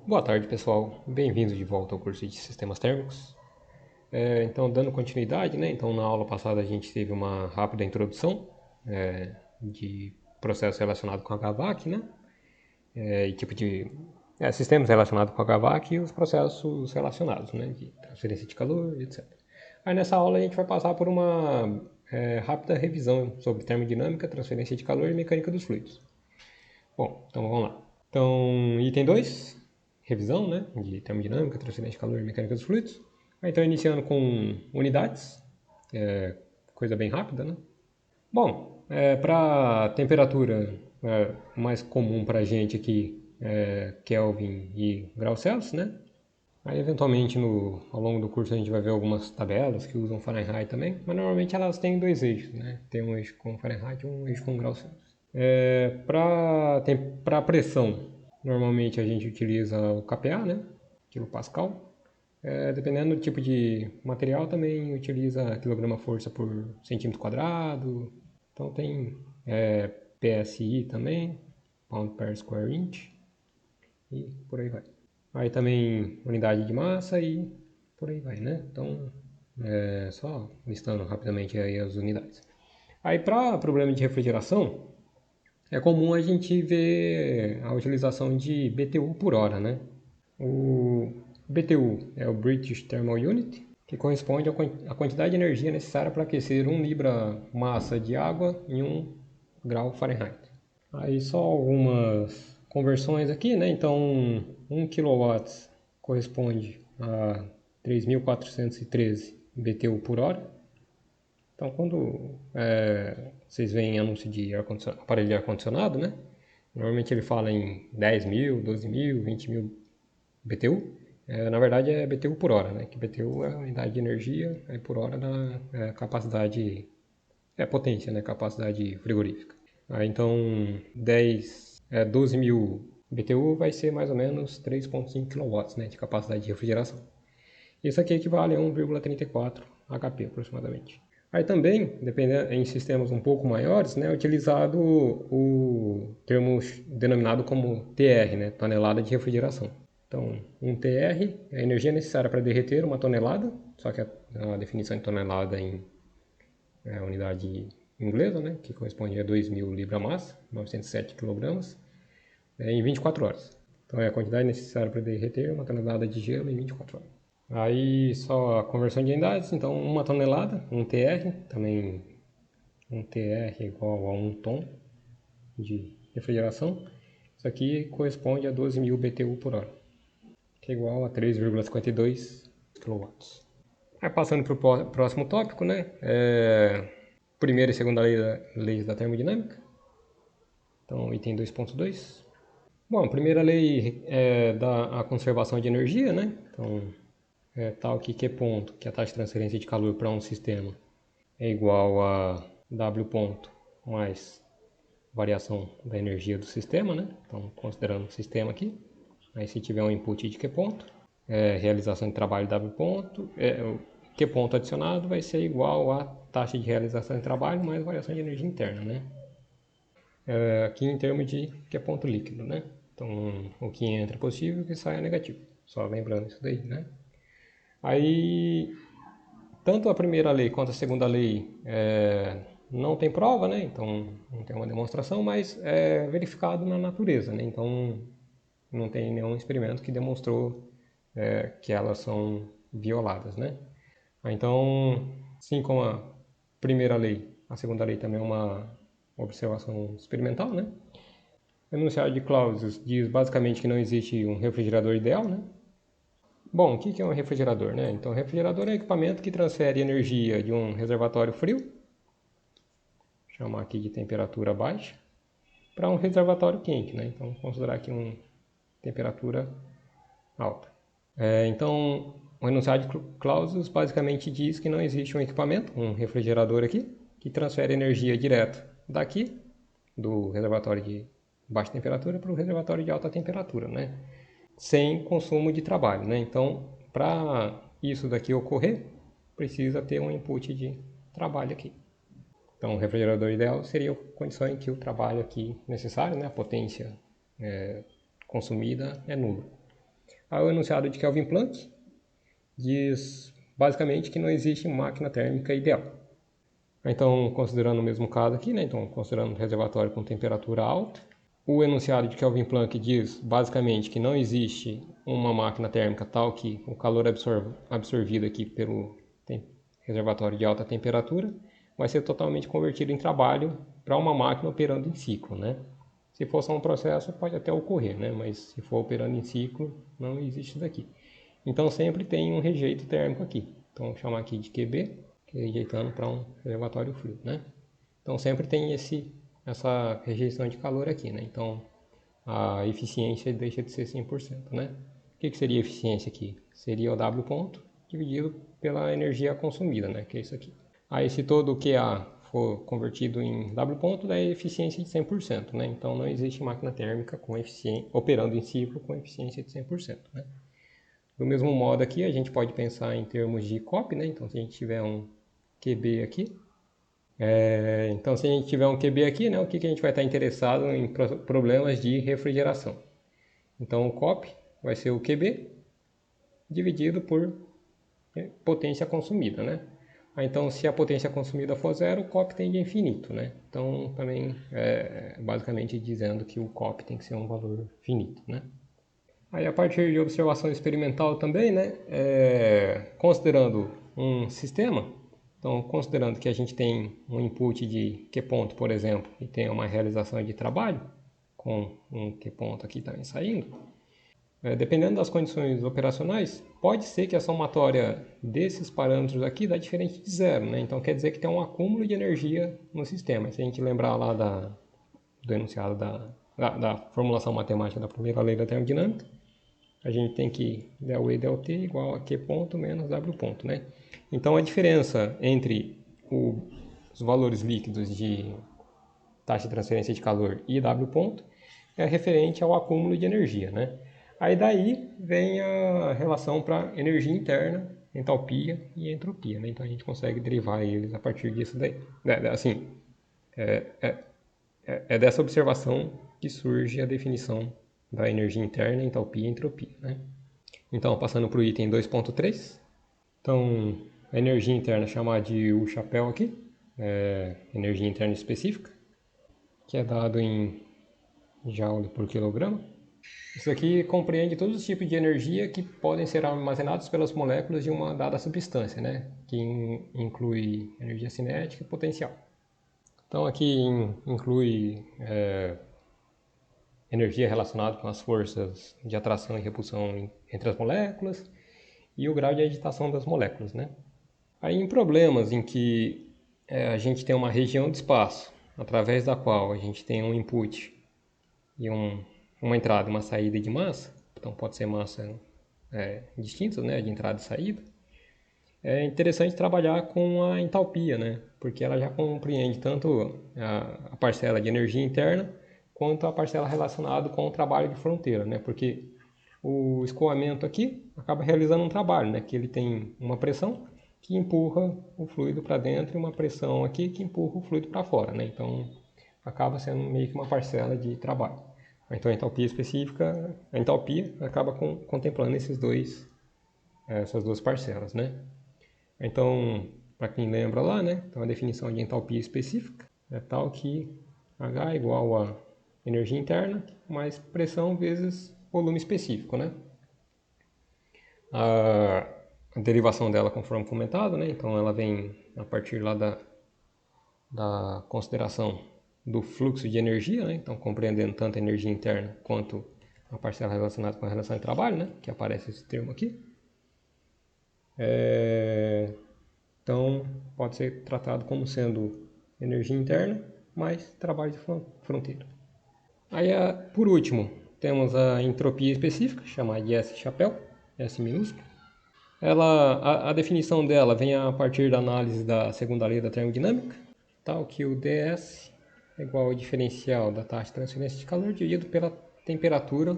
Boa tarde, pessoal. Bem-vindos de volta ao curso de Sistemas Térmicos. Então, dando continuidade, né? Então, na aula passada a gente teve uma rápida introdução de processos relacionados com HVAC, né? E tipo de sistemas relacionados com HVAC e os processos relacionados, né? De transferência de calor, etc. Aí nessa aula a gente vai passar por uma rápida revisão sobre termodinâmica, transferência de calor e mecânica dos fluidos. Bom, então vamos lá. Então, item 2, revisão, né, de termodinâmica, transferência de calor e mecânica dos fluidos. Então, iniciando com unidades, coisa bem rápida, né? Bom, para temperatura mais comum para a gente aqui, Kelvin e graus Celsius, né? Aí, eventualmente, ao longo do curso a gente vai ver algumas tabelas que usam Fahrenheit também, mas normalmente elas têm dois eixos, né? Tem um eixo com Fahrenheit e um eixo com graus Celsius. Para pressão, normalmente a gente utiliza o kPa, né? Quilopascal. Dependendo do tipo de material, também utiliza quilograma-força por centímetro quadrado. Então tem PSI também, Pound per Square Inch, e por aí vai. Aí também unidade de massa e por aí vai, né? Então, só listando rapidamente aí as unidades. Aí para problema de refrigeração, é comum a gente ver a utilização de BTU por hora, né? O BTU é o British Thermal Unit, que corresponde à quantidade de energia necessária para aquecer 1 libra massa de água em 1 grau Fahrenheit. Aí só algumas conversões aqui, né? Então, 1 kW corresponde a 3.413 BTU por hora. Então, quando vocês veem anúncio de aparelho de ar-condicionado, né? Normalmente ele fala em 10 mil, 12 mil, 20 mil BTU. Na verdade é BTU por hora, né? Que BTU é a unidade de energia, aí por hora dá capacidade, potência, né? Capacidade frigorífica. Então 12 mil BTU vai ser mais ou menos 3,5 kW, né? De capacidade de refrigeração. Isso aqui equivale a 1,34 HP aproximadamente. Aí também, dependendo em sistemas um pouco maiores, né, é utilizado o termo denominado como TR, né, tonelada de refrigeração. Então, um TR é a energia necessária para derreter uma tonelada, só que a definição de tonelada em unidade inglesa, né, que corresponde a 2.000 libra-massa, 907 kg, em 24 horas. Então, é a quantidade necessária para derreter uma tonelada de gelo em 24 horas. Aí só a conversão de unidades, então 1 tonelada, 1 TR, também 1 TR é igual a 1 tom de refrigeração. Isso aqui corresponde a 12.000 BTU por hora, que é igual a 3,52 kW. Aí passando para o próximo tópico, né? Primeira e segunda leis da termodinâmica. Então, item 2.2. Bom, a primeira lei é da conservação de energia, né? Então, tal que Q ponto, que é a taxa de transferência de calor para um sistema, é igual a W ponto mais variação da energia do sistema, né? Então, considerando o sistema aqui, aí se tiver um input de Q ponto, realização de trabalho W ponto, o Q ponto adicionado vai ser igual a taxa de realização de trabalho mais variação de energia interna, né? Aqui em termos de Q ponto líquido, né? Então, o que entra é positivo e o que sai é negativo. Só lembrando isso daí, né? Aí, tanto a primeira lei quanto a segunda lei não tem prova, né? Então não tem uma demonstração, mas é verificado na natureza, né? Então não tem nenhum experimento que demonstrou que elas são violadas, né? Então, assim como a primeira lei, a segunda lei também é uma observação experimental, né? O enunciado de Clausius diz basicamente que não existe um refrigerador ideal, né? Bom, o que é um refrigerador, né? Então, refrigerador é um equipamento que transfere energia de um reservatório frio, chamar aqui de temperatura baixa, para um reservatório quente, né? Então, considerar aqui uma temperatura alta. Então, o enunciado de Clausius basicamente diz que não existe um equipamento, um refrigerador aqui, que transfere energia direto daqui, do reservatório de baixa temperatura, para o reservatório de alta temperatura, né? Sem consumo de trabalho, né? Então, para isso daqui ocorrer, precisa ter um input de trabalho aqui. Então, o refrigerador ideal seria a condição em que o trabalho aqui necessário, né, a potência consumida é nulo. Aí o enunciado de Kelvin Planck diz basicamente que não existe máquina térmica ideal. Então, considerando o mesmo caso aqui, né? Então, considerando um reservatório com temperatura alta, o enunciado de Kelvin Planck diz basicamente que não existe uma máquina térmica tal que o calor absorvido aqui pelo reservatório de alta temperatura vai ser totalmente convertido em trabalho para uma máquina operando em ciclo, né? Se for só um processo, pode até ocorrer, né? Mas se for operando em ciclo, não existe isso daqui. Então sempre tem um rejeito térmico aqui. Então vamos chamar aqui de QB, que é rejeitando para um reservatório frio, né? Então sempre tem essa rejeição de calor aqui, né? Então a eficiência deixa de ser 100%, né? O que seria eficiência aqui? Seria o W ponto dividido pela energia consumida, né? Que é isso aqui. Aí se todo o QA for convertido em W ponto, dá eficiência de 100%, né? Então não existe máquina térmica com operando em ciclo com eficiência de 100%, né? Do mesmo modo aqui, a gente pode pensar em termos de COP, né? Então se a gente tiver um QB aqui, então se a gente tiver um QB aqui, né? O que a gente vai estar interessado em problemas de refrigeração? Então o COP vai ser o QB dividido por potência consumida, né? Então, se a potência consumida for zero, o COP tende a infinito, né? Então, também basicamente dizendo que o COP tem que ser um valor finito, né? Aí, a partir de observação experimental também, né? Considerando um sistema, então, considerando que a gente tem um input de Q ponto, por exemplo, e tem uma realização de trabalho, com um Q ponto aqui também saindo, dependendo das condições operacionais, pode ser que a somatória desses parâmetros aqui dá diferente de zero, né? Então quer dizer que tem um acúmulo de energia no sistema. Se a gente lembrar lá do enunciado da formulação matemática da primeira lei da termodinâmica, a gente tem que del E del T igual a Q ponto menos W ponto, né? Então a diferença entre os valores líquidos de taxa de transferência de calor e W ponto é referente ao acúmulo de energia, né? Aí daí vem a relação para energia interna, entalpia e entropia, né? Então a gente consegue derivar eles a partir disso daí. Assim, é dessa observação que surge a definição da energia interna, entalpia e entropia, né? Então, passando para o item 2.3. Então, a energia interna chamada de U chapéu aqui, energia interna específica, que é dado em joule por quilograma. Isso aqui compreende todos os tipos de energia que podem ser armazenados pelas moléculas de uma dada substância, né? Que inclui energia cinética e potencial. Então aqui inclui energia relacionada com as forças de atração e repulsão entre as moléculas e o grau de agitação das moléculas, né? Aí em problemas em que a gente tem uma região de espaço através da qual a gente tem um input e uma entrada e uma saída de massa, então pode ser massa distintas, né, de entrada e saída, é interessante trabalhar com a entalpia, né, porque ela já compreende tanto a parcela de energia interna quanto a parcela relacionada com o trabalho de fronteira, né, porque o escoamento aqui acaba realizando um trabalho, né, que ele tem uma pressão que empurra o fluido para dentro e uma pressão aqui que empurra o fluido para fora, né, então acaba sendo meio que uma parcela de trabalho. Então a entalpia específica, a entalpia acaba contemplando essas duas parcelas, né? Então, para quem lembra lá, né? Então a definição de entalpia específica é tal que H é igual a energia interna mais pressão vezes volume específico, né? A derivação dela, conforme comentado, né? Então ela vem a partir lá da consideração do fluxo de energia, né? Então compreendendo tanto a energia interna quanto a parcela relacionada com a relação de trabalho, né? Que aparece esse termo aqui. Então pode ser tratado como sendo energia interna mais trabalho de fronteira. Aí, por último, temos a entropia específica, chamada de S chapéu, S minúsculo. A definição dela vem a partir da análise da segunda lei da termodinâmica, tal que o ds é igual ao diferencial da taxa de transferência de calor dividido pela temperatura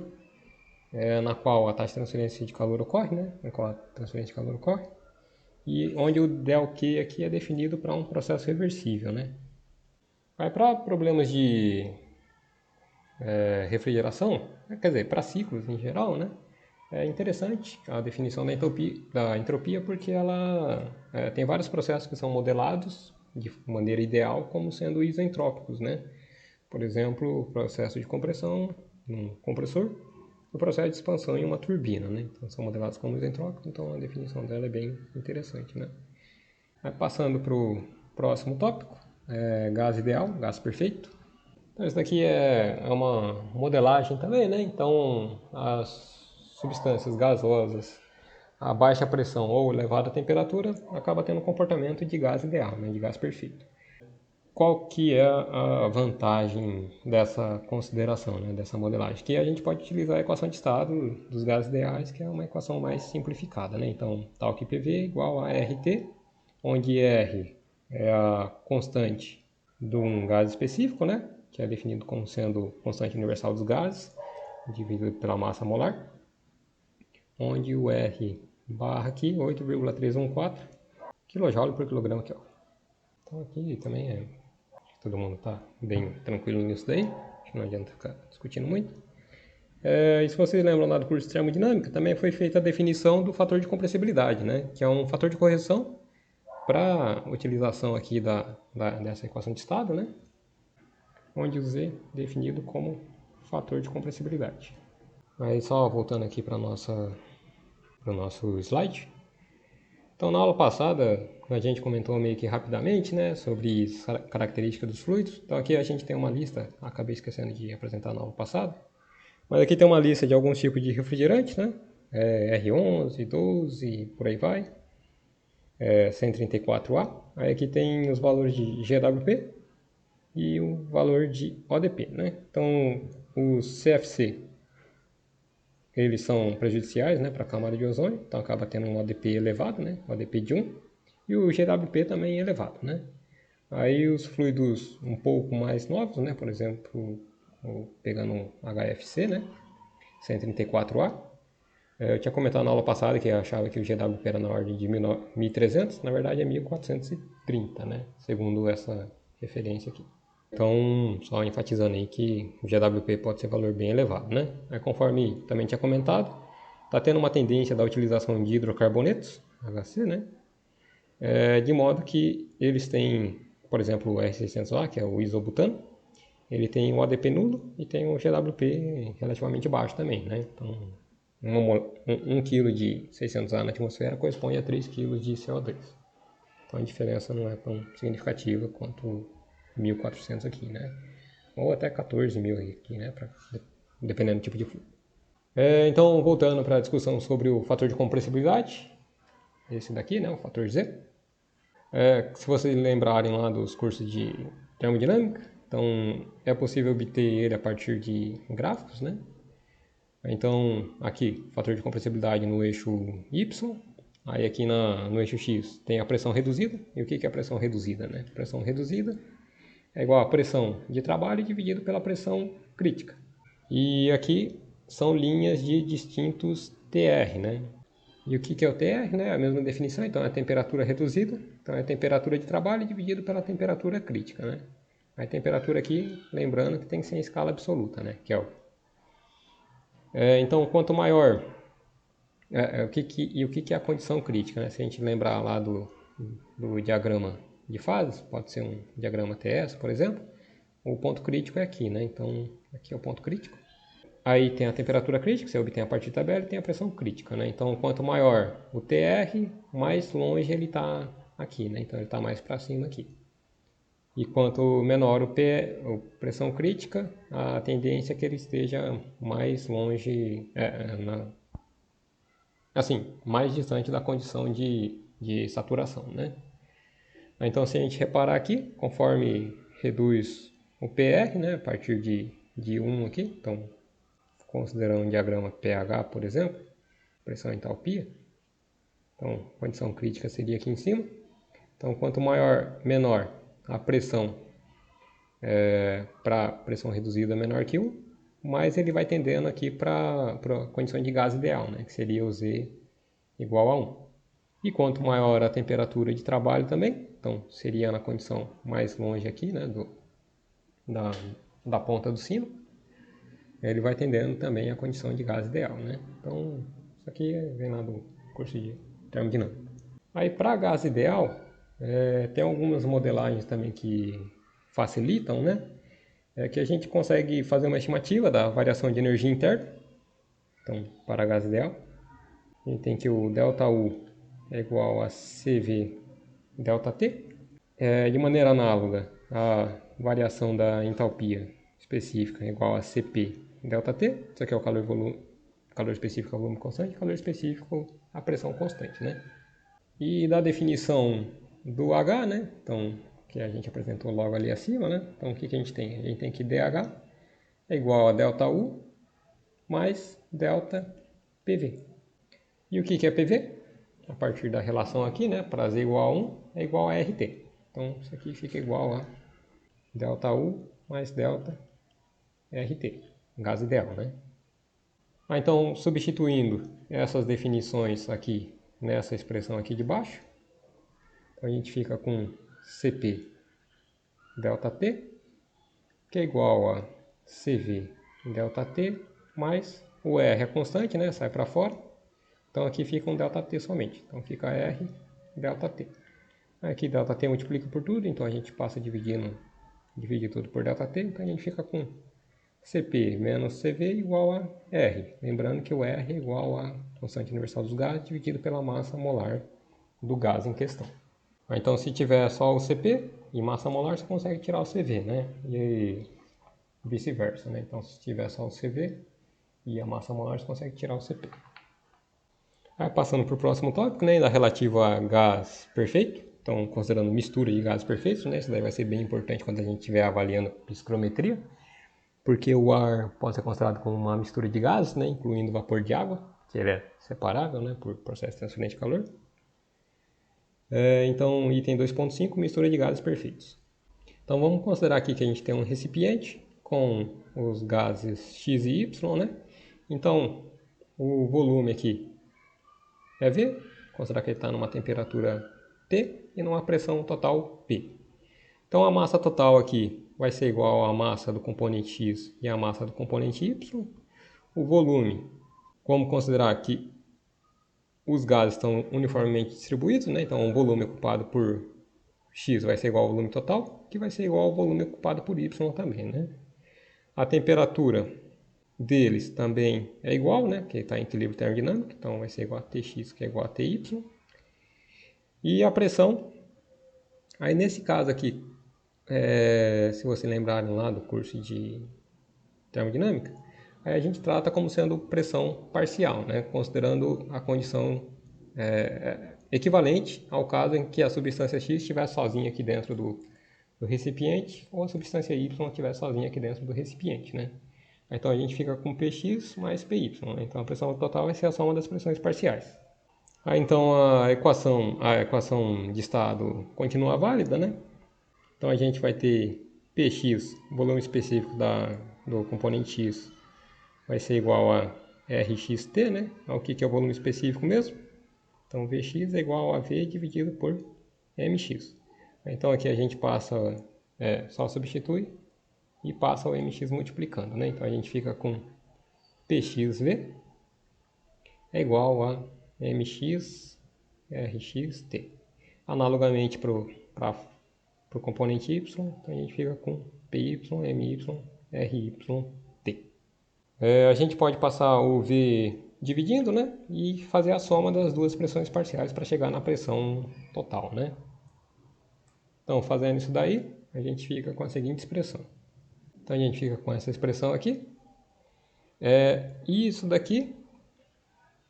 na qual a taxa de transferência de calor ocorre, né? Na qual a transferência de calor ocorre, e onde o ΔQ aqui é definido para um processo reversível, né? Aí para problemas de refrigeração, quer dizer, para ciclos em geral, né? É interessante a definição da entropia porque ela tem vários processos que são modelados de maneira ideal como sendo isentrópicos, né? Por exemplo, o processo de compressão num compressor, o processo de expansão em uma turbina, né? Então são modelados como isentrópicos, então a definição dela é bem interessante, né? Passando para o próximo tópico, gás ideal, gás perfeito. Então, isso daqui é uma modelagem também, né? Então, as substâncias gasosas a baixa pressão ou elevada temperatura acaba tendo um comportamento de gás ideal, né? De gás perfeito. Qual que é a vantagem dessa consideração, né? Dessa modelagem? Que a gente pode utilizar a equação de estado dos gases ideais, que é uma equação mais simplificada, né? Então, tal que PV igual a RT, onde R é a constante de um gás específico, né? Que é definido como sendo constante universal dos gases, dividido pela massa molar, onde o R barra aqui, 8,314 kJ por quilograma aqui, ó. Então aqui também todo mundo está bem tranquilo nisso daí, acho que não adianta ficar discutindo muito. E se vocês lembram lá do curso de termodinâmica, também foi feita a definição do fator de compressibilidade, né? Que é um fator de correção para utilização aqui dessa equação de estado, né? Onde o Z é definido como fator de compressibilidade. Aí só voltando aqui para o nosso slide. Então na aula passada a gente comentou meio que rapidamente, né, sobre características dos fluidos. Então aqui a gente tem uma lista, acabei esquecendo de apresentar na aula passada, mas aqui tem uma lista de alguns tipos de refrigerantes, né, R11, 12, por aí vai, 134A. Aí aqui tem os valores de GWP e o valor de ODP, né. Então os CFC eles são prejudiciais, né, para a camada de ozônio, então acaba tendo um ODP elevado, né, ODP de 1, e o GWP também é elevado, né. Aí os fluidos um pouco mais novos, né, por exemplo, pegando um HFC, né, 134A, eu tinha comentado na aula passada que eu achava que o GWP era na ordem de 1300, na verdade é 1430, né, segundo essa referência aqui. Então, só enfatizando aí que o GWP pode ser valor bem elevado, né? Aí, conforme também tinha comentado, está tendo uma tendência da utilização de hidrocarbonetos, HC, né? De modo que eles têm, por exemplo, o R600A, que é o isobutano, ele tem um ADP nulo e tem um GWP relativamente baixo também, né? Então, 1 kg de 600A na atmosfera corresponde a 3 kg de CO2. Então, a diferença não é tão significativa quanto 1.400 aqui, né? Ou até 14.000 aqui, né? Dependendo do tipo de fluido. Então, voltando para a discussão sobre o fator de compressibilidade, esse daqui, né? O fator Z. Se vocês lembrarem lá dos cursos de termodinâmica, então é possível obter ele a partir de gráficos, né? Então, aqui, fator de compressibilidade no eixo Y, aí aqui no eixo X tem a pressão reduzida. E o que é a pressão reduzida, né? Pressão reduzida é igual a pressão de trabalho dividido pela pressão crítica. E aqui são linhas de distintos TR, né? E o que é o TR, né? A mesma definição, então é a temperatura reduzida, então é a temperatura de trabalho dividido pela temperatura crítica, né? A temperatura aqui, lembrando que tem que ser em escala absoluta, né? Kelvin. Então, quanto maior... o que é a condição crítica, né? Se a gente lembrar lá do diagrama de fases, pode ser um diagrama TS, por exemplo, o ponto crítico é aqui, né? Então, aqui é o ponto crítico. Aí tem a temperatura crítica, você obtém a partir da tabela, e tem a pressão crítica, né? Então, quanto maior o TR, mais longe ele está aqui, né? Então, ele está mais para cima aqui. E quanto menor a pressão crítica, a tendência é que ele esteja mais longe, assim, mais distante da condição de saturação, né? Então, se a gente reparar aqui, conforme reduz o PR, né, a partir de 1 aqui, então, considerando um diagrama pH, por exemplo, pressão e entalpia, então, condição crítica seria aqui em cima. Então, quanto menor a pressão para pressão reduzida menor que 1, mais ele vai tendendo aqui para a condição de gás ideal, né, que seria o Z igual a 1. E quanto maior a temperatura de trabalho também, então seria na condição mais longe aqui, né, da ponta do sino, ele vai tendendo também a condição de gás ideal, né? Então, Isso aqui vem lá do curso de termodinâmica. Aí para gás ideal, tem algumas modelagens também que facilitam, né? Que a gente consegue fazer uma estimativa da variação de energia interna. Então, para gás ideal, a gente tem que o ΔU é igual a CV ΔT. De maneira análoga, a variação da entalpia específica é igual a CP ΔT. Isso aqui é o calor específico é o volume constante, calor específico a pressão constante, né? E da definição do H, né? Então, que a gente apresentou logo ali acima, né? Então, o que a gente tem? A gente tem que DH é igual a ΔU mais ΔPV. E o que é PV? A partir da relação aqui, né? Para Z igual a 1 é igual a RT. Então, isso aqui fica igual a ΔU mais ΔRT, gás ideal, né? Então, substituindo essas definições aqui nessa expressão aqui de baixo, então a gente fica com CP ΔT, que é igual a CV ΔT, mais o R é constante, né? Sai para fora. Então aqui fica um ΔT somente. Então fica R ΔT. Aqui ΔT multiplica por tudo, então a gente passa divide tudo por ΔT, então a gente fica com CP menos CV igual a R. Lembrando que o R é igual a constante universal dos gases dividido pela massa molar do gás em questão. Então se tiver só o CP e massa molar, você consegue tirar o CV, né? E vice-versa, né? Então se tiver só o CV e a massa molar, você consegue tirar o CP. Aí passando para o próximo tópico, né? Da relativo a gás perfeito. Então, considerando mistura de gases perfeitos, né? Isso daí vai ser bem importante quando a gente estiver avaliando psicometria, porque o ar pode ser considerado como uma mistura de gases, né? Incluindo vapor de água, que ele é separável, né? Por processo de transferência de calor. Então, item 2.5, mistura de gases perfeitos. Então, vamos considerar aqui que a gente tem um recipiente com os gases X e Y, né? Então, o volume aqui é V, considerar que ele está numa temperatura T e numa pressão total P. Então a massa total aqui vai ser igual à massa do componente X e à massa do componente Y. O volume, vamos considerar que os gases estão uniformemente distribuídos, né? Então o volume ocupado por X vai ser igual ao volume total, que vai ser igual ao volume ocupado por Y também, né? A temperatura deles também é igual, né? Que está em equilíbrio termodinâmico, então vai ser igual a Tx, que é igual a Ty. E a pressão, aí nesse caso aqui, se vocês lembrarem lá do curso de termodinâmica, aí a gente trata como sendo pressão parcial, né? Considerando a condição equivalente ao caso em que a substância X estiver sozinha aqui dentro do recipiente ou a substância Y estiver sozinha aqui dentro do recipiente, né? Então a gente fica com Px mais Py, né? Então a pressão total vai ser a soma das pressões parciais. Então a equação de estado continua válida, né? Então a gente vai ter Px, volume específico do componente X, vai ser igual a Rxt, né? O que é o volume específico mesmo? Então Vx é igual a V dividido por Mx. Então aqui a gente passa, só substitui e passa o Mx multiplicando, né? Então a gente fica com Pxv é igual a Mx Rxt. Analogamente para o componente y, então a gente fica com Py, My, Ryt. A gente pode passar o V dividindo, né? E fazer a soma das duas pressões parciais para chegar na pressão total, né? Então, fazendo isso daí, a gente fica com a seguinte expressão. Então, a gente fica com essa expressão aqui. E isso daqui,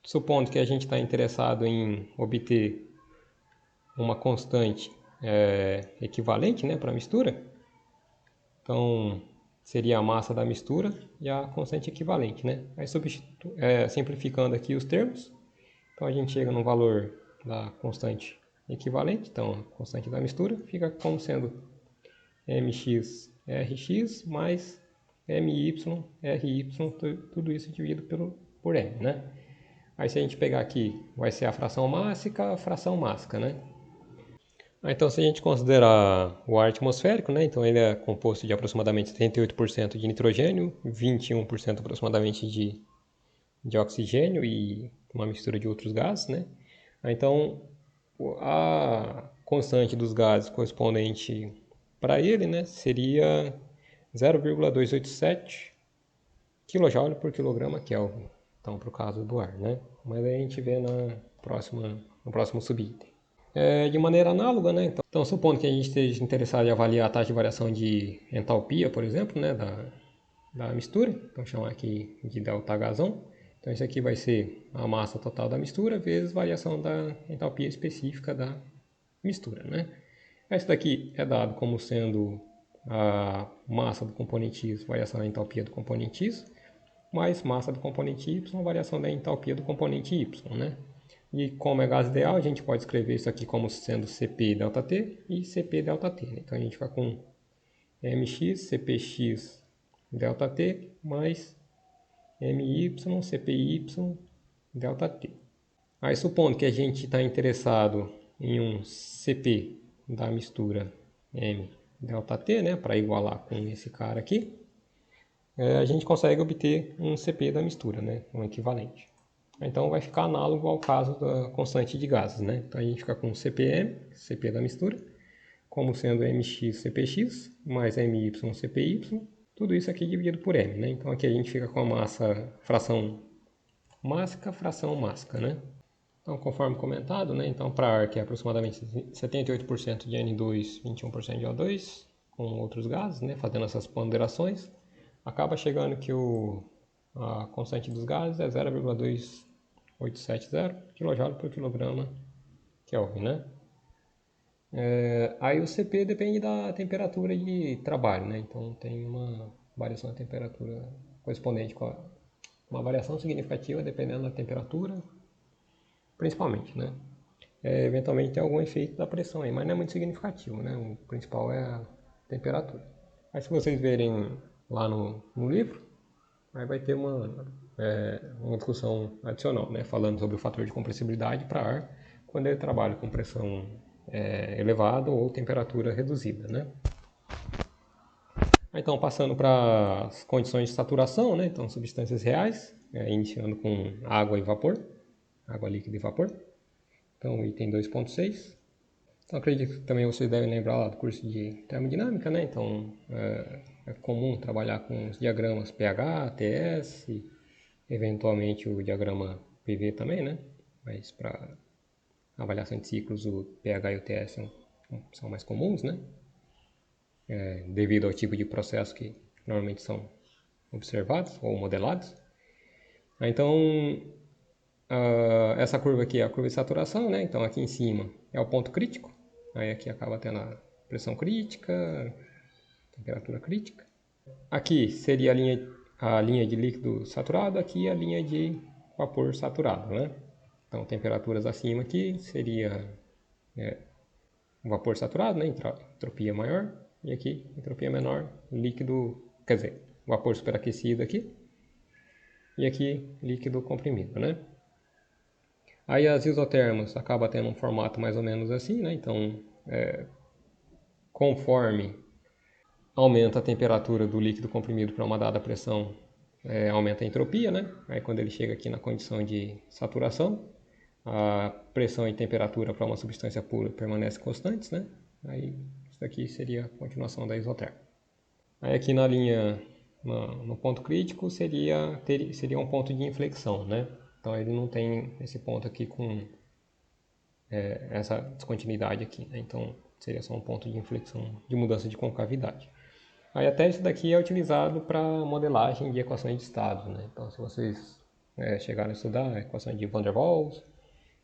supondo que a gente está interessado em obter uma constante equivalente, né, para a mistura, então seria a massa da mistura e a constante equivalente, né? Aí simplificando aqui os termos, então a gente chega no valor da constante equivalente, então a constante da mistura fica como sendo mx rx mais my ry, tudo isso dividido por m, né? Aí se a gente pegar aqui, vai ser a fração mássica, né? Então, se a gente considerar o ar atmosférico, né, então ele é composto de aproximadamente 78% de nitrogênio, 21% aproximadamente de de oxigênio e uma mistura de outros gases, né? Então, a constante dos gases correspondente para ele, né, seria 0,287 kJ por quilograma Kelvin. Então, para o caso do ar, né? Mas aí a gente vê no próximo subitem. De maneira análoga, né? Então, supondo que a gente esteja interessado em avaliar a taxa de variação de entalpia, por exemplo, né, da mistura, então chamar aqui de ΔH1. Então, isso aqui vai ser a massa total da mistura vezes variação da entalpia específica da mistura, né? Esse daqui é dado como sendo a massa do componente X, variação da entalpia do componente X, mais massa do componente Y, variação da entalpia do componente Y, né? E como é gás ideal, a gente pode escrever isso aqui como sendo Cp ΔT e Cp ΔT. Né? Então a gente fica com Mx, Cpx ΔT mais My, Cpy ΔT. Aí supondo que a gente está interessado em um Cp da mistura M ΔT, né, para igualar com esse cara aqui, a gente consegue obter um Cp da mistura, né, um equivalente. Então vai ficar análogo ao caso da constante de gases, né? Então a gente fica com CPM, Cp da mistura, como sendo Mx Cpx mais My Cpy, tudo isso aqui dividido por M, né? Então aqui a gente fica com a massa, fração mássica, fração mássica, né? Então conforme comentado, né? Então para ar que é aproximadamente 78% de N2, 21% de O2, com outros gases, né? Fazendo essas ponderações, acaba chegando que a constante dos gases é 0,2870 kJ por quilograma Kelvin, né? Aí o Cp depende da temperatura de trabalho, né? Então tem uma variação da temperatura correspondente com uma variação significativa dependendo da temperatura, principalmente, né? Eventualmente tem algum efeito da pressão aí, mas não é muito significativo, né? O principal é a temperatura. Aí se vocês verem lá no livro, aí vai ter uma discussão adicional, né? Falando sobre o fator de compressibilidade para ar quando ele trabalha com pressão elevada ou temperatura reduzida, né? Então, passando para as condições de saturação, né? Então, substâncias reais, iniciando com água e vapor, água líquida e vapor. Então, item 2.6. Então, acredito que também vocês devem lembrar lá do curso de termodinâmica, né? Então, é comum trabalhar com os diagramas pH, TS, eventualmente o diagrama PV também, né? Mas para avaliação de ciclos, o pH e o TS são mais comuns, né? Devido ao tipo de processo que normalmente são observados ou modelados. Então, essa curva aqui é a curva de saturação, né? Então, aqui em cima é o ponto crítico. Aí aqui acaba tendo a pressão crítica, temperatura crítica. Aqui seria a linha de líquido saturado, aqui a linha de vapor saturado, né? Então, temperaturas acima aqui seria o vapor saturado, né? Entropia maior. E aqui, entropia menor, líquido, quer dizer, vapor superaquecido aqui. E aqui, líquido comprimido, né? Aí as isotermas acabam tendo um formato mais ou menos assim, né? Então, conforme aumenta a temperatura do líquido comprimido para uma dada pressão, aumenta a entropia, né? Aí quando ele chega aqui na condição de saturação, a pressão e temperatura para uma substância pura permanecem constantes, né? Aí isso aqui seria a continuação da isoterma. Aí aqui na linha, no ponto crítico, seria um ponto de inflexão, né? Então ele não tem esse ponto aqui com essa descontinuidade aqui, né? Então seria só um ponto de inflexão, de mudança de concavidade. Aí até isso daqui é utilizado para modelagem de equações de estado, né? Então se vocês chegarem a estudar a equação de Van der Waals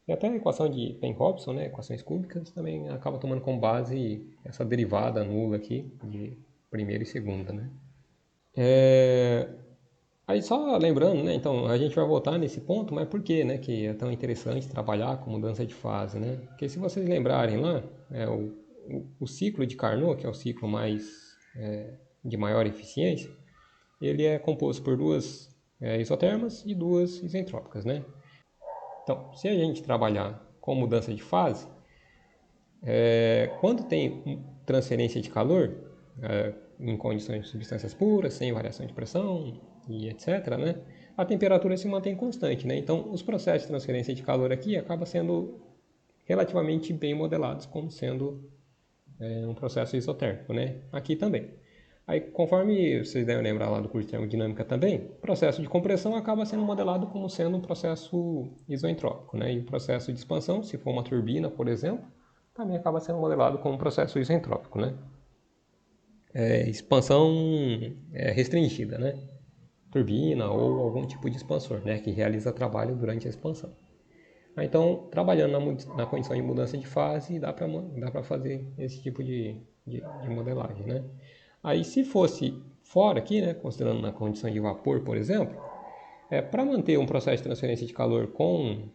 e até a equação de Penn-Hobson, né? Equações cúbicas, também acaba tomando como base essa derivada nula aqui de primeira e segunda, né? Aí só lembrando, né? Então a gente vai voltar nesse ponto, mas por que, né? Que é tão interessante trabalhar com mudança de fase, né? Porque se vocês lembrarem lá, o ciclo de Carnot, que é o ciclo de maior eficiência, ele é composto por duas isotermas e duas isentrópicas, né? Então, se a gente trabalhar com mudança de fase, quando tem transferência de calor, em condições de substâncias puras, sem variação de pressão e etc., né? a temperatura se mantém constante, né? Então, os processos de transferência de calor aqui acabam sendo relativamente bem modelados como sendo um processo isotérmico, né? Aqui também. Aí, conforme vocês devem lembrar lá do curso de termodinâmica também, o processo de compressão acaba sendo modelado como sendo um processo isoentrópico, né? E o processo de expansão, se for uma turbina, por exemplo, também acaba sendo modelado como um processo isentrópico, né? Expansão restringida, né? Turbina ou algum tipo de expansor, né? Que realiza trabalho durante a expansão. Então, trabalhando na condição de mudança de fase, dá para fazer esse tipo de modelagem, né? Aí, se fosse fora aqui, né? Considerando na condição de vapor, por exemplo, para manter um processo de transferência de calor com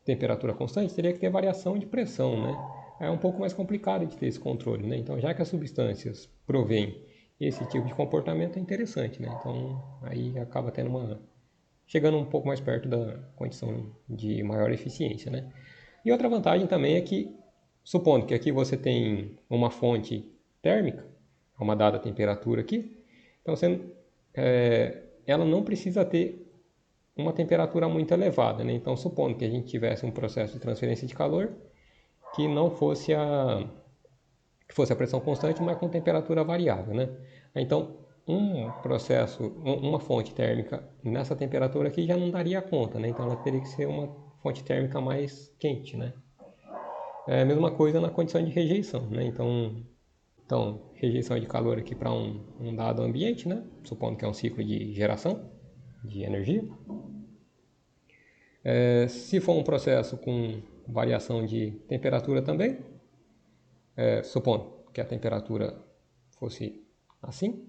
temperatura constante, teria que ter variação de pressão, né? É um pouco mais complicado de ter esse controle, né? Então, já que as substâncias provêm esse tipo de comportamento, é interessante, né? Então, aí acaba chegando um pouco mais perto da condição de maior eficiência, né? E outra vantagem também é que, supondo que aqui você tem uma fonte térmica, a uma dada temperatura aqui, então ela não precisa ter uma temperatura muito elevada, né? Então, supondo que a gente tivesse um processo de transferência de calor que não fosse que fosse a pressão constante, mas com temperatura variável, né? Então, uma fonte térmica nessa temperatura aqui já não daria conta, né? Então, ela teria que ser uma fonte térmica mais quente, né? É a mesma coisa na condição de rejeição, né? Então rejeição de calor aqui para um dado ambiente, né? Supondo que é um ciclo de geração de energia. Se for um processo com variação de temperatura também, supondo que a temperatura fosse assim,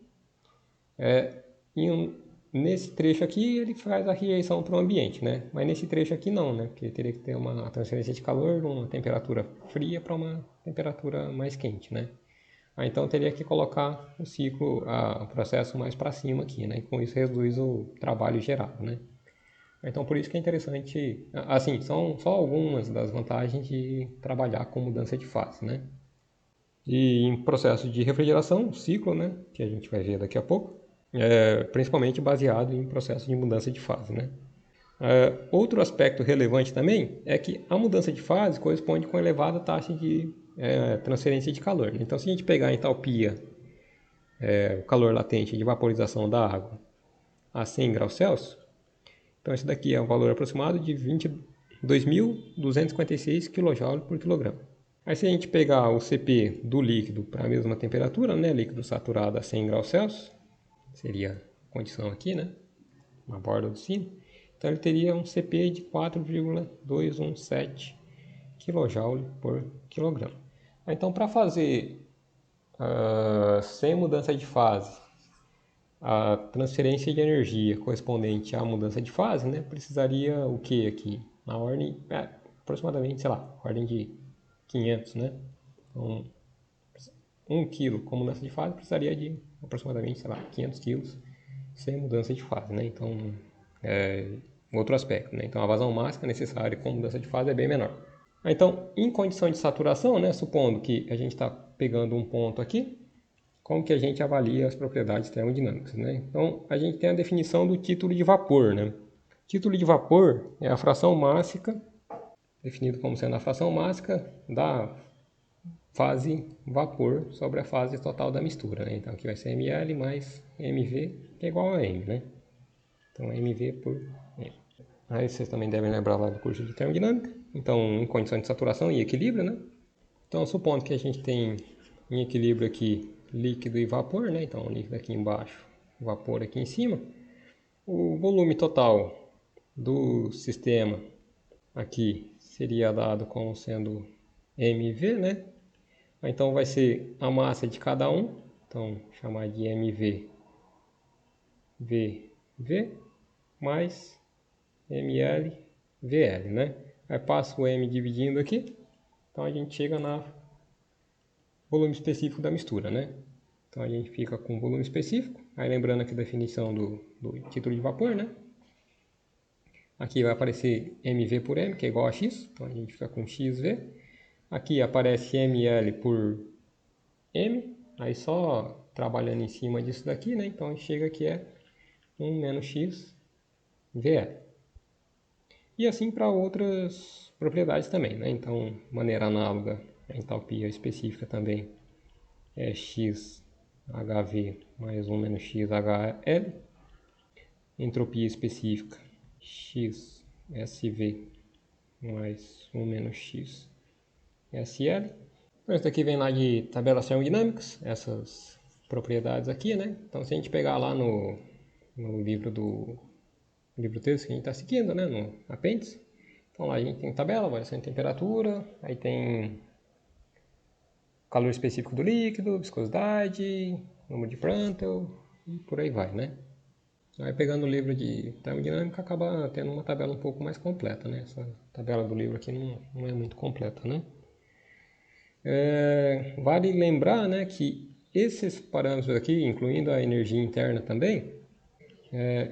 nesse trecho aqui ele faz a rejeição para o ambiente, né? Mas nesse trecho aqui não, né? Porque teria que ter uma transferência de calor de uma temperatura fria para uma temperatura mais quente, né? Então teria que colocar o processo mais para cima aqui, né? E com isso reduz o trabalho gerado, né? Então por isso que é interessante, assim, são só algumas das vantagens de trabalhar com mudança de fase, né? E em processo de refrigeração, o ciclo, né, que a gente vai ver daqui a pouco, principalmente baseado em processo de mudança de fase, né? Outro aspecto relevante também é que a mudança de fase corresponde com elevada taxa de transferência de calor, né? Então, se a gente pegar a entalpia, o calor latente de vaporização da água a 100 graus Celsius, então esse daqui é um valor aproximado de 22.256 kJ por quilograma. Aí se a gente pegar o CP do líquido para a mesma temperatura, né, líquido saturado a 100 graus Celsius, seria a condição aqui, né, na borda do sino, então ele teria um CP de 4,217 kJ por quilograma. Então para fazer sem mudança de fase, a transferência de energia correspondente à mudança de fase, né, precisaria o que aqui? Na ordem, aproximadamente, sei lá, ordem de 500, né? Então, 1 kg com mudança de fase precisaria de aproximadamente, sei lá, 500 kg sem mudança de fase, né? Então, outro aspecto, né? Então, a vazão máxima necessária com mudança de fase é bem menor. Então, em condição de saturação, né, supondo que a gente está pegando um ponto aqui, como que a gente avalia as propriedades termodinâmicas, né? Então, a gente tem a definição do título de vapor, né? Título de vapor é a fração mássica, definido como sendo a fração mássica da fase vapor sobre a fase total da mistura, né? Então, aqui vai ser ml mais mv, que é igual a m, né? Então, mv por m. Aí vocês também devem lembrar lá do curso de termodinâmica. Então, em condição de saturação e equilíbrio, né? Então, supondo que a gente tem em equilíbrio aqui líquido e vapor, né? Então, líquido aqui embaixo, vapor aqui em cima. O volume total do sistema aqui seria dado como sendo mv, né? Então, vai ser a massa de cada um. Então, chamar de mv, vv, mais ml, vl, né? Aí passa o m dividindo aqui. Então, a gente chega no volume específico da mistura, né? Então a gente fica com volume específico. Aí lembrando aqui a definição do título de vapor, né? Aqui vai aparecer mv por m, que é igual a x. Então a gente fica com xv. Aqui aparece ml por m. Aí só trabalhando em cima disso daqui, né? Então chega que é 1 menos x VL. E assim para outras propriedades também, né? Então, de maneira análoga, a entalpia específica também é XHV mais 1 menos XHL. Entropia específica XSV mais 1 menos XSL. Então, isso daqui vem lá de tabelas termodinâmicas, essas propriedades aqui, né? Então, se a gente pegar lá no livro texto que a gente está seguindo, né? No apêndice. Então, lá a gente tem tabela, variação de temperatura, aí tem calor específico do líquido, viscosidade, número de Prandtl e por aí vai, né? Aí pegando o livro de termodinâmica acaba tendo uma tabela um pouco mais completa, né? Essa tabela do livro aqui não é muito completa, né? Vale lembrar, né, que esses parâmetros aqui, incluindo a energia interna também,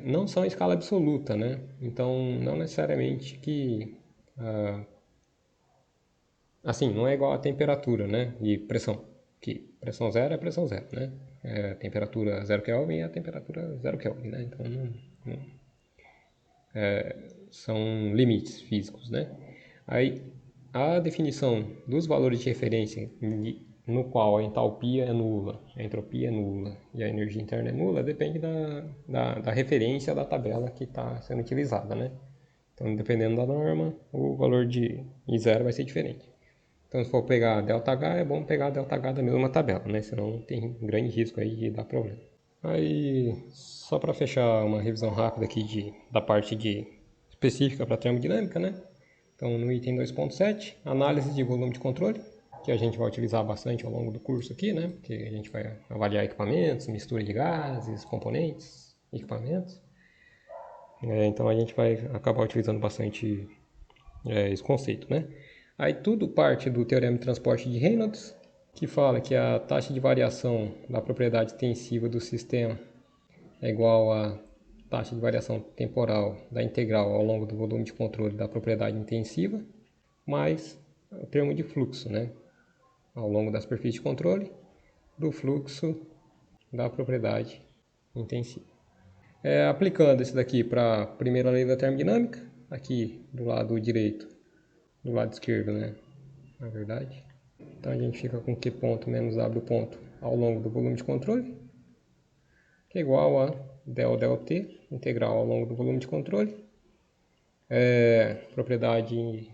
não são em escala absoluta, né? Então não necessariamente que assim, não é igual a temperatura, né? E pressão. Que pressão zero é pressão zero, né? Temperatura 0 Kelvin é a temperatura 0 Kelvin, né? Então são limites físicos, né? Aí a definição dos valores de referência no qual a entalpia é nula, a entropia é nula e a energia interna é nula depende da referência da tabela que está sendo utilizada, né? Então, dependendo da norma, o valor de zero vai ser diferente. Então, se for pegar ΔH, é bom pegar ΔH da mesma tabela, né? Senão tem grande risco aí de dar problema. Aí, só para fechar uma revisão rápida aqui da parte específica para termodinâmica, né? Então, no item 2.7, análise de volume de controle, que a gente vai utilizar bastante ao longo do curso aqui, né? Porque a gente vai avaliar equipamentos, mistura de gases, componentes, equipamentos. Então, a gente vai acabar utilizando bastante esse conceito, né? Aí tudo parte do teorema de transporte de Reynolds, que fala que a taxa de variação da propriedade extensiva do sistema é igual à taxa de variação temporal da integral ao longo do volume de controle da propriedade intensiva, mais o termo de fluxo, né? Ao longo da superfície de controle do fluxo da propriedade intensiva. Aplicando isso daqui para a primeira lei da termodinâmica, aqui do lado direito, do lado esquerdo, né? Na verdade. Então a gente fica com Q ponto menos W ponto ao longo do volume de controle, que é igual a ΔT, integral ao longo do volume de controle. Propriedade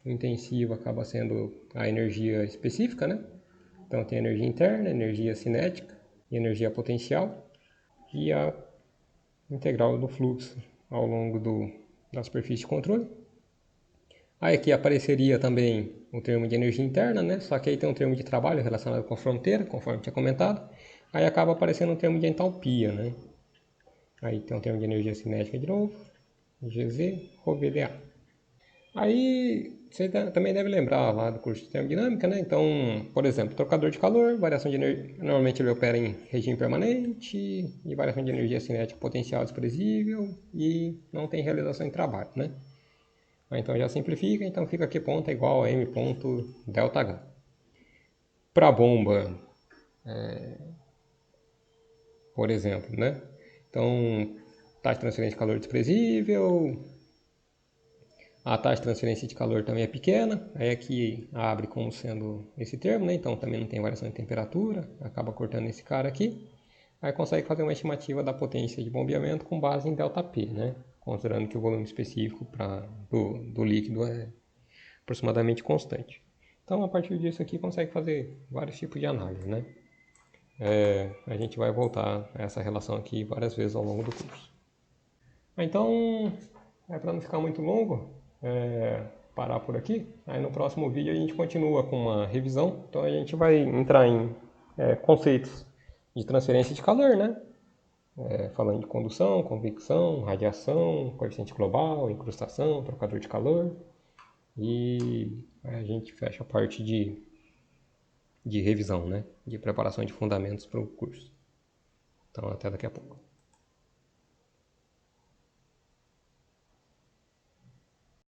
intensiva acaba sendo a energia específica, né? Então tem energia interna, energia cinética e energia potencial. E a integral do fluxo ao longo da superfície de controle. Aí aqui apareceria também o termo de energia interna, né? Só que aí tem um termo de trabalho relacionado com a fronteira, conforme tinha comentado. Aí acaba aparecendo um termo de entalpia, né? Aí tem um termo de energia cinética de novo, GZ ou VDA. Aí você também deve lembrar lá do curso de termodinâmica, né? Então, por exemplo, trocador de calor, variação de energia, normalmente ele opera em regime permanente e variação de energia cinética potencial desprezível e não tem realização em trabalho, né? Então já simplifica, então fica aqui ponto é igual a m ponto ΔH. Para a bomba, por exemplo, né? Então, taxa de transferência de calor desprezível, a taxa de transferência de calor também é pequena, aí aqui abre como sendo esse termo, né? Então também não tem variação de temperatura, acaba cortando esse cara aqui. Aí consegue fazer uma estimativa da potência de bombeamento com base em ΔP, né? Considerando que o volume específico do líquido é aproximadamente constante. Então, a partir disso aqui, consegue fazer vários tipos de análise, né? A gente vai voltar a essa relação aqui várias vezes ao longo do curso. Então, para não ficar muito longo, parar por aqui. Aí no próximo vídeo a gente continua com uma revisão. Então, a gente vai entrar em conceitos de transferência de calor, né? Falando de condução, convecção, radiação, coeficiente global, incrustação, trocador de calor. E a gente fecha a parte de revisão, né? De preparação de fundamentos para o curso. Então, até daqui a pouco.